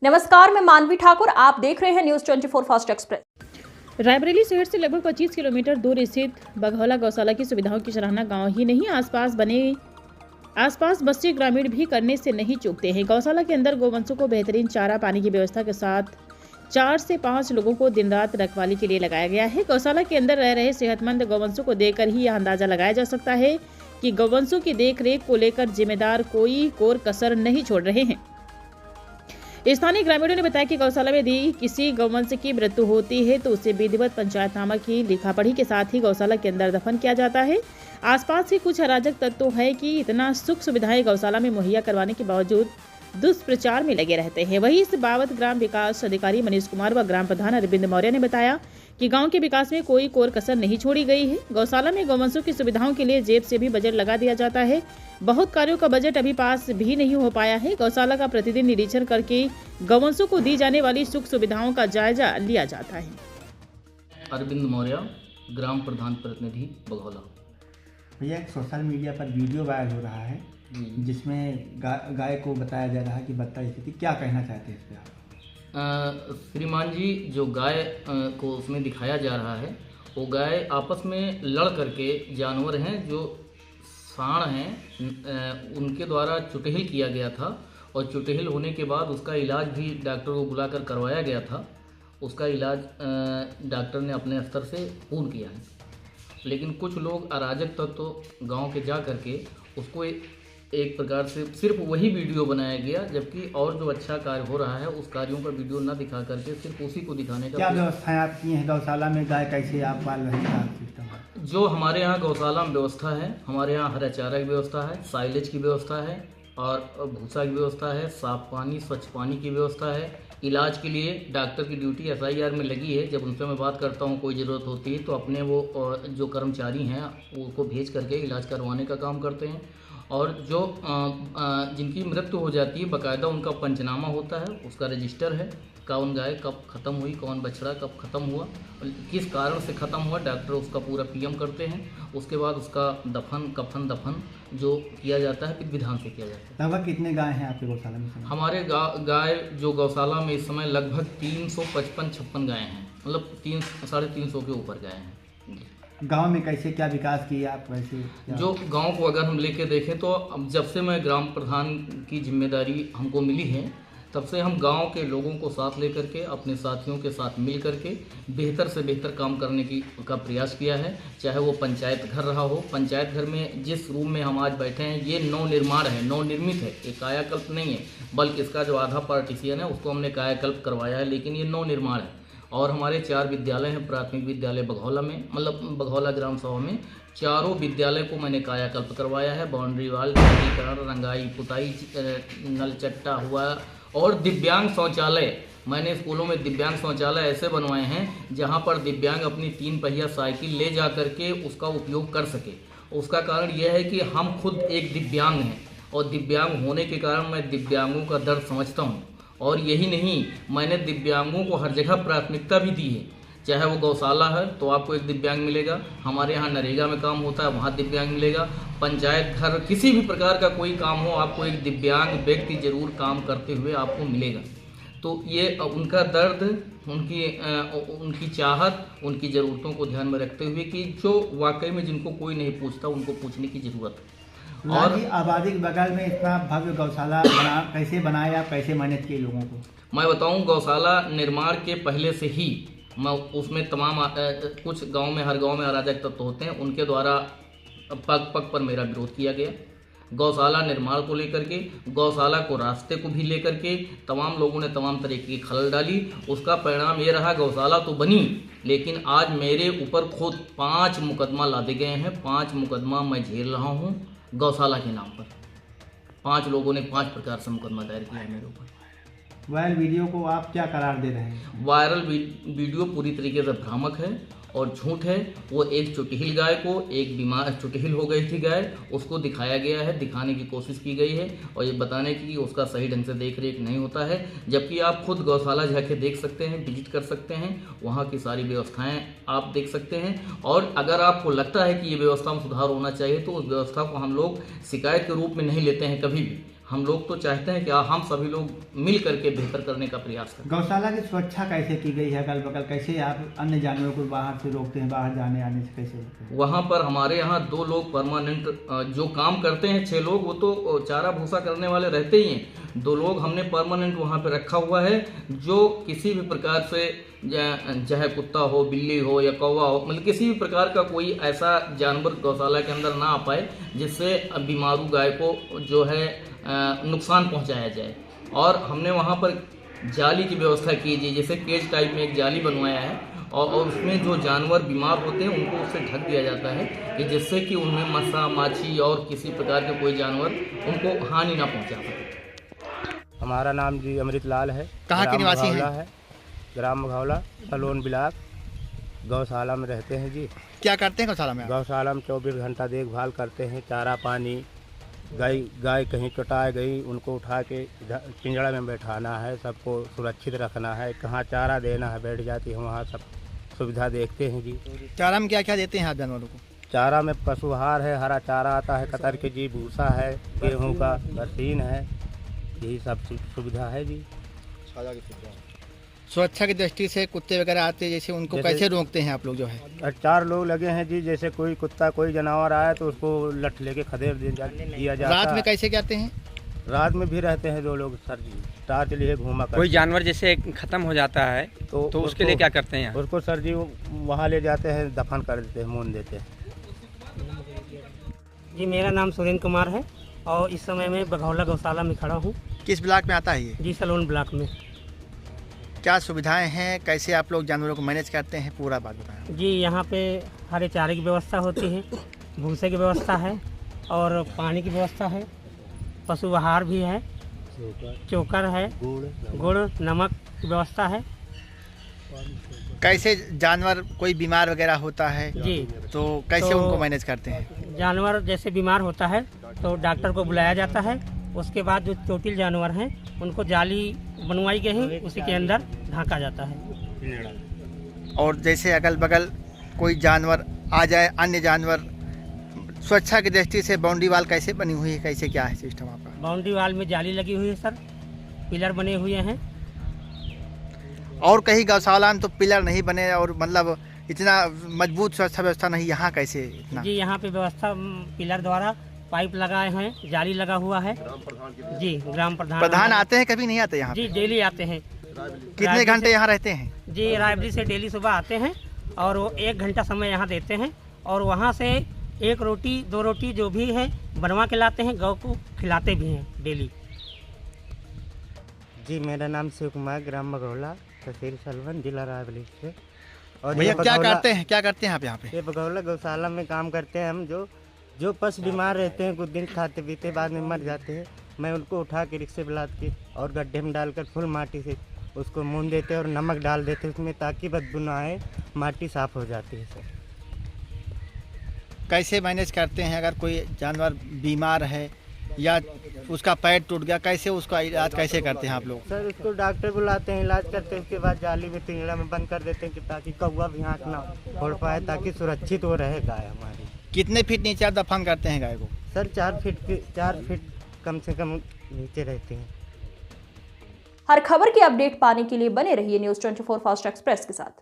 नमस्कार, मैं मानवी ठाकुर। आप देख रहे हैं न्यूज 24 फास्ट एक्सप्रेस। रायबरेली शहर से लगभग 25 किलोमीटर दूर स्थित बघौला गौशाला की सुविधाओं की सराहना गांव ही नहीं आसपास बस्ती ग्रामीण भी करने से नहीं चूकते हैं। गौशाला के अंदर गोवंशों को बेहतरीन चारा पानी की व्यवस्था के साथ 4 से 5 लोगों को दिन रात रखवाली के लिए लगाया गया है। गौशाला के अंदर रह रहे सेहतमंद गौवंशों को देखकर ही यह अंदाजा लगाया जा सकता है कि गौवंशों की देखरेख को लेकर जिम्मेदार कोई कोर कसर नहीं छोड़ रहे हैं। स्थानीय ग्रामीणों ने बताया कि गौशाला में यदि किसी गौवंश की मृत्यु होती है तो उसे विधिवत पंचायतनामा की लिखापढ़ी के साथ ही गौशाला के अंदर दफन किया जाता है। आसपास के कुछ अराजक तत्व है कि इतना सुख सुविधाएं गौशाला में मुहैया करवाने के बावजूद दुष्प्रचार में लगे रहते हैं। वहीं इस बाबत ग्राम विकास अधिकारी मनीष कुमार व ग्राम प्रधान अरविंद मौर्य ने बताया कि गांव के विकास में कोई कोर कसर नहीं छोड़ी गई है। गौशाला में गौवंशों की सुविधाओं के लिए जेब से भी बजट लगा दिया जाता है। बहुत कार्यों का बजट अभी पास भी नहीं हो पाया है। गौशाला का प्रतिदिन निरीक्षण करके गौवंशों को दी जाने वाली सुख सुविधाओं का जायजा लिया जाता है। अरविंद मौर्य, ग्राम प्रधान प्रतिनिधि बघौला। भैया, एक सोशल मीडिया पर वीडियो वायरल हो रहा है जिसमें गाय को बताया जा रहा है कि बदतर स्थिति, क्या कहना चाहते हैं इस पर आप? श्रीमान जी, जो गाय को उसमें दिखाया जा रहा है वो गाय आपस में लड़ करके जानवर हैं जो सांड हैं उनके द्वारा चुटहिल किया गया था और चुटहिल होने के बाद उसका इलाज भी डॉक्टर को बुलाकर करवाया गया था। उसका इलाज डॉक्टर ने अपने स्तर से पूर्ण किया है, लेकिन कुछ लोग अराजक तत्व गांव के जा करके उसको एक प्रकार से सिर्फ वही वीडियो बनाया गया, जबकि और जो अच्छा कार्य हो रहा है उस कार्यों का वीडियो न दिखा करके सिर्फ उसी को दिखाने का। क्या व्यवस्थाएं आप की हैं गौशाला में? गाय कैसे आप पाल रहे हैं? जो हमारे यहाँ गौशाला में व्यवस्था है, हमारे यहाँ हरा चारा की व्यवस्था है, साइलेज की व्यवस्था है और भूसा की व्यवस्था है, साफ पानी स्वच्छ पानी की व्यवस्था है। इलाज के लिए डॉक्टर की ड्यूटी SIR में लगी है। जब उनसे मैं बात करता हूँ कोई ज़रूरत होती है तो अपने वो जो कर्मचारी हैं उनको भेज करके इलाज करवाने का काम करते हैं। और जो जिनकी मृत्यु हो जाती है बाकायदा उनका पंचनामा होता है, उसका रजिस्टर है, कौन गाय कब ख़त्म हुई, कौन बछड़ा कब ख़त्म हुआ, किस कारण से ख़त्म हुआ, डॉक्टर उसका पूरा PM करते हैं। उसके बाद उसका दफन जो किया जाता है विधि विधान से किया जाता है। लगभग कितने गाय हैं आपके गौशाला में? हमारे गाय जो गौशाला में इस समय लगभग 355-56 गाय हैं, मतलब 300-350 के ऊपर गाय हैं। गांव में कैसे क्या विकास किया आप? वैसे जो गांव को अगर हम लेके देखें तो अब जब से मैं ग्राम प्रधान की जिम्मेदारी हमको मिली है तब से हम गांव के लोगों को साथ लेकर के अपने साथियों के साथ मिल करके बेहतर से बेहतर काम करने का प्रयास किया है। चाहे वो पंचायत घर रहा हो, पंचायत घर में जिस रूम में हम आज बैठे हैं ये नवनिर्माण है, नवनिर्मित है, ये कायाकल्प नहीं है, बल्कि इसका जो आधा पार्टीशियन है उसको हमने कायाकल्प करवाया है, लेकिन ये नवनिर्माण है। और हमारे 4 विद्यालय हैं प्राथमिक विद्यालय बघौला में, मतलब बघौला ग्राम सभा में चारों विद्यालय को मैंने कायाकल्प करवाया है। बाउंड्री वाल, रंगाई पुताई, नल चट्टा हुआ और दिव्यांग शौचालय। मैंने स्कूलों में दिव्यांग शौचालय ऐसे बनवाए हैं जहां पर दिव्यांग अपनी 3 पहिया साइकिल ले जा करके उसका उपयोग कर सके। उसका कारण यह है कि हम खुद एक दिव्यांग हैं और दिव्यांग होने के कारण मैं दिव्यांगों का दर्द समझता हूँ। और यही नहीं, मैंने दिव्यांगों को हर जगह प्राथमिकता भी दी है। चाहे वो गौशाला है तो आपको एक दिव्यांग मिलेगा, हमारे यहाँ नरेगा में काम होता है वहाँ दिव्यांग मिलेगा, पंचायत घर किसी भी प्रकार का कोई काम हो आपको एक दिव्यांग व्यक्ति जरूर काम करते हुए आपको मिलेगा। तो ये उनका दर्द, उनकी चाहत, उनकी ज़रूरतों को ध्यान में रखते हुए कि जो वाकई में जिनको कोई नहीं पूछता उनको पूछने की ज़रूरत है। और आबादी के बगल में इतना भव्य गौशाला कैसे बनाया, कैसे मैनेज किए लोगों को? मैं बताऊं, गौशाला निर्माण के पहले से ही मैं उसमें तमाम कुछ गांव में, हर गांव में अराजक तत्व होते हैं, उनके द्वारा पग पग पर मेरा विरोध किया गया। गौशाला निर्माण को लेकर के, गौशाला को रास्ते को भी लेकर के तमाम लोगों ने तमाम तरीके की खलल डाली। उसका परिणाम ये रहा, गौशाला तो बनी लेकिन आज मेरे ऊपर खुद 5 मुकदमा लादे गए हैं। 5 मुकदमा मैं झेल रहा हूँ गौशाला के नाम पर। 5 लोगों ने 5 प्रकार से मुकदमा दायर किया है मेरे ऊपर। वायरल वीडियो को आप क्या करार दे रहे हैं? वायरल वीडियो पूरी तरीके से भ्रामक है और झूठ है। वो एक चुटहिल गाय को, एक बीमार चुटहिल हो गई थी गाय, उसको दिखाया गया है, दिखाने की कोशिश की गई है और ये बताने की उसका सही ढंग से देख रेख नहीं होता है। जबकि आप खुद गौशाला जाके देख सकते हैं, विजिट कर सकते हैं, वहाँ की सारी व्यवस्थाएं आप देख सकते हैं। और अगर आपको लगता है कि ये व्यवस्था में सुधार होना चाहिए तो उस व्यवस्था को हम लोग शिकायत के रूप में नहीं लेते हैं कभी भी। हम लोग तो चाहते हैं कि हम सभी लोग मिल करके बेहतर करने का प्रयास करें। गौशाला की सुरक्षा कैसे की गई है? अगल बगल कैसे आप अन्य जानवरों को बाहर से रोकते हैं, बाहर जाने आने से कैसे रोकते हैं? वहाँ पर हमारे यहाँ 2 लोग परमानेंट जो काम करते हैं, 6 लोग वो तो चारा भूसा करने वाले रहते ही हैं। 2 लोग हमने परमानेंट वहाँ पे रखा हुआ है, जो किसी भी प्रकार से चाहे कुत्ता हो, बिल्ली हो या कौवा हो, मतलब किसी भी प्रकार का कोई ऐसा जानवर गौशाला के अंदर ना आ पाए जिससे बीमारू गाय को जो है नुकसान पहुंचाया जाए। और हमने वहाँ पर जाली की व्यवस्था की जी, जैसे केज टाइप में एक जाली बनवाया है और उसमें जो जानवर बीमार होते हैं उनको उससे ढक दिया जाता है कि जिससे कि उनमें मसा, माछी और किसी प्रकार के कोई जानवर उनको हानि ना पहुंचा सके। हमारा नाम जी अमृत लाल है। कहाँ के निवासी हैं? ग्राम मघौला, सलोन ब्लॉक। गौशाला में रहते हैं जी। क्या करते हैं गौशाला में आप? गौशाला में 24 घंटा देखभाल करते हैं, चारा पानी, गाय कहीं चटाई गई उनको उठा के पिंजड़ा में बैठाना है, सबको सुरक्षित रखना है, कहाँ चारा देना है बैठ जाती है वहाँ सब सुविधा देखते हैं जी। चारा में क्या क्या देते हैं आप जानवरों को? चारा में पशु आहार है, हरा चारा आता है कतर के जी, भूसा है, गेहूँ का बरसीन है, यही सब सुविधा है जी। सुरक्षा की दृष्टि से कुत्ते वगैरह आते हैं जैसे, उनको कैसे रोकते हैं आप लोग जो है? 4 लोग लगे हैं जी, जैसे कोई कुत्ता कोई जानवर आया तो उसको लठ लेके खदेड़ दिया जाता है। रात में कैसे जाते हैं? रात में भी रहते हैं 2 लोग सर जी, टार्च लिए घूमा कर। कोई जानवर जैसे खत्म हो जाता है तो उसके लिए क्या करते हैं? उसको सर जी वहाँ ले जाते हैं, दफन कर देते हैं, मून देते हैं जी। मेरा नाम सुरेंद्र कुमार है और इस समय मैं बघौला गौशाला में खड़ा हूँ। किस ब्लॉक में आता है ये? जी, सलोन ब्लॉक में। क्या सुविधाएं हैं, कैसे आप लोग जानवरों को मैनेज करते हैं, पूरा बात बताएं। जी, यहाँ पे हरे चारे की व्यवस्था होती है, भूसे की व्यवस्था है और पानी की व्यवस्था है, पशु आहार भी है, चोकर है, गुड़ नमक की व्यवस्था है। कैसे जानवर कोई बीमार वगैरह होता है जी, तो कैसे उनको मैनेज करते हैं? जानवर जैसे बीमार होता है तो डॉक्टर को बुलाया जाता है। उसके बाद जो चोटिल जानवर हैं उनको जाली बनवाई गई है, उसी के अंदर ढांका जाता है। और जैसे अगल बगल कोई जानवर आ जाए, अन्य जानवर, सुरक्षा की दृष्टि से बाउंड्री वाल कैसे बनी हुई है, कैसे क्या है सिस्टम आपका? बाउंड्री वाल में जाली लगी हुई है सर, पिलर बने हुए हैं। और कहीं गौशाला में तो पिलर नहीं बने और मतलब इतना मजबूत सुरक्षा व्यवस्था नहीं, यहाँ कैसे इतना? जी, यहाँ पे व्यवस्था पिलर द्वारा पाइप लगाए हैं, जाली लगा हुआ है जी। ग्राम प्रधान आते हैं, कभी नहीं आते यहाँ? जी, डेली आते हैं। कितने घंटे यहाँ रहते हैं? जी, रायबरी से डेली सुबह आते हैं और वो 1 घंटा समय यहाँ देते हैं और वहाँ से 1 रोटी 2 रोटी जो भी है बनवा के लाते हैं, गौ को खिलाते भी हैं डेली। जी। मेरा नाम शिव कुमार, ग्राम मघौला, तहसील सलवन, जिला रायबरेली से। और भैया क्या करते हैं आप यहाँ पे? ये बघौला गौशाला में काम करते हैं हम। जो पशु बीमार रहते हैं, कुछ दिन खाते पीते बाद में मर जाते हैं, मैं उनको उठा के रिक्शे पे लाद के और गड्ढे में डालकर फुल माटी से उसको मून देते हैं और नमक डाल देते हैं उसमें, ताकि बदबू ना आए, माटी साफ हो जाती है सर। कैसे मैनेज करते हैं अगर कोई जानवर बीमार है या उसका पैर टूट गया, कैसे उसका इलाज कैसे करते हैं आप लोग? सर उसको डॉक्टर बुलाते हैं, इलाज करते हैं, उसके बाद जाली में पिंजड़ा में बंद कर देते हैं कि ताकि कौवा भी आँख ना फोड़ पाए, ताकि सुरक्षित वो रहे गाय हमारी। कितने फीट नीचे आप दफन करते हैं गाय को? सर 4 फीट कम से कम नीचे रहते हैं। हर खबर की अपडेट पाने के लिए बने रहिए न्यूज़ 24 फास्ट एक्सप्रेस के साथ।